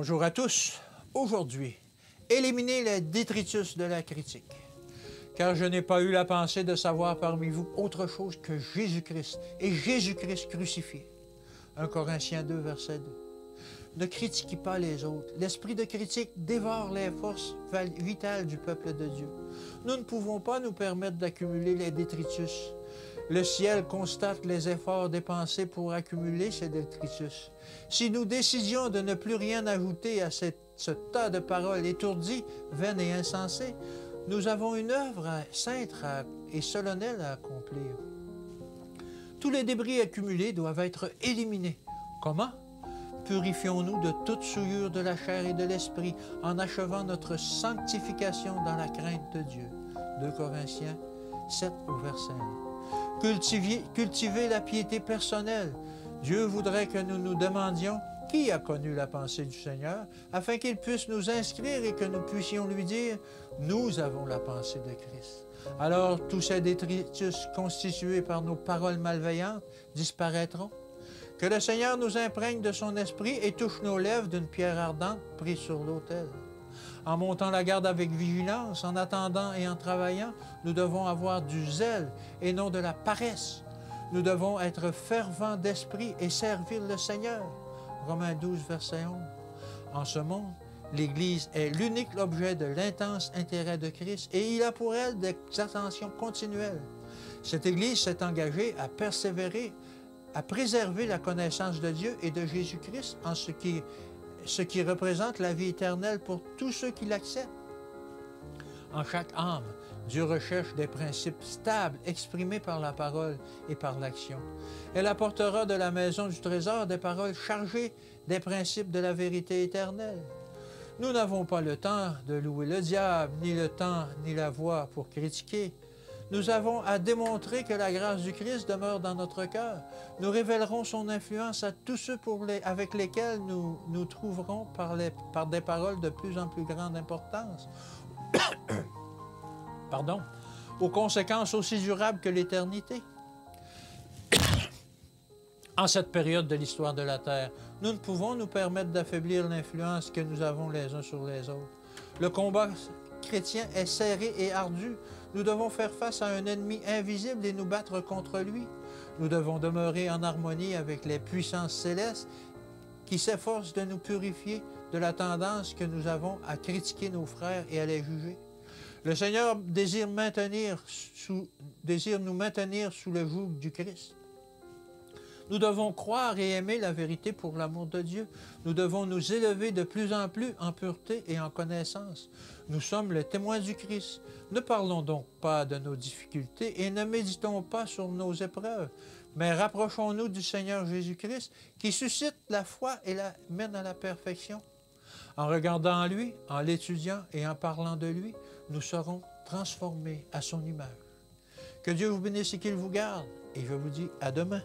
Bonjour à tous. Aujourd'hui, éliminez le détritus de la critique. Car je n'ai pas eu la pensée de savoir parmi vous autre chose que Jésus-Christ et Jésus-Christ crucifié. 1 Corinthiens 2, verset 2. Ne critiquez pas les autres. L'esprit de critique dévore les forces vitales du peuple de Dieu. Nous ne pouvons pas nous permettre d'accumuler les détritus. Le ciel constate les efforts dépensés pour accumuler ces détritus. Si nous décidions de ne plus rien ajouter à ce tas de paroles étourdies, vaines et insensées, nous avons une œuvre sainte et solennelle à accomplir. Tous les débris accumulés doivent être éliminés. Comment? Purifions-nous de toute souillure de la chair et de l'esprit en achevant notre sanctification dans la crainte de Dieu. 2 Corinthiens 7 au verset 1. Cultivez la piété personnelle. Dieu voudrait que nous nous demandions qui a connu la pensée du Seigneur, afin qu'il puisse nous inscrire et que nous puissions lui dire « Nous avons la pensée de Christ ». Alors tous ces détritus constitués par nos paroles malveillantes disparaîtront. Que le Seigneur nous imprègne de son esprit et touche nos lèvres d'une pierre ardente prise sur l'autel. En montant la garde avec vigilance, en attendant et en travaillant, nous devons avoir du zèle et non de la paresse. Nous devons être fervents d'esprit et servir le Seigneur. Romains 12, verset 11. En ce monde, l'Église est l'unique objet de l'intense intérêt de Christ et il a pour elle des attentions continuelles. Cette Église s'est engagée à persévérer, à préserver la connaissance de Dieu et de Jésus-Christ en ce qui représente la vie éternelle pour tous ceux qui l'acceptent. En chaque âme, Dieu recherche des principes stables exprimés par la parole et par l'action. Elle apportera de la maison du trésor des paroles chargées des principes de la vérité éternelle. Nous n'avons pas le temps de louer le diable, ni le temps, ni la voix pour critiquer. Nous avons à démontrer que la grâce du Christ demeure dans notre cœur. Nous révélerons son influence à tous ceux avec lesquels nous nous trouverons par des paroles de plus en plus grande importance. Pardon, aux conséquences aussi durables que l'éternité. En cette période de l'histoire de la Terre, nous ne pouvons nous permettre d'affaiblir l'influence que nous avons les uns sur les autres. Le combat chrétien est serré et ardu. Nous devons faire face à un ennemi invisible et nous battre contre lui. Nous devons demeurer en harmonie avec les puissances célestes qui s'efforcent de nous purifier de la tendance que nous avons à critiquer nos frères et à les juger. Le Seigneur désire nous maintenir sous le joug du Christ. Nous devons croire et aimer la vérité pour l'amour de Dieu. Nous devons nous élever de plus en plus en pureté et en connaissance. Nous sommes les témoins du Christ. Ne parlons donc pas de nos difficultés et ne méditons pas sur nos épreuves, mais rapprochons-nous du Seigneur Jésus-Christ qui suscite la foi et la mène à la perfection. En regardant lui, en l'étudiant et en parlant de lui, nous serons transformés à son image. Que Dieu vous bénisse et qu'il vous garde. Et je vous dis à demain.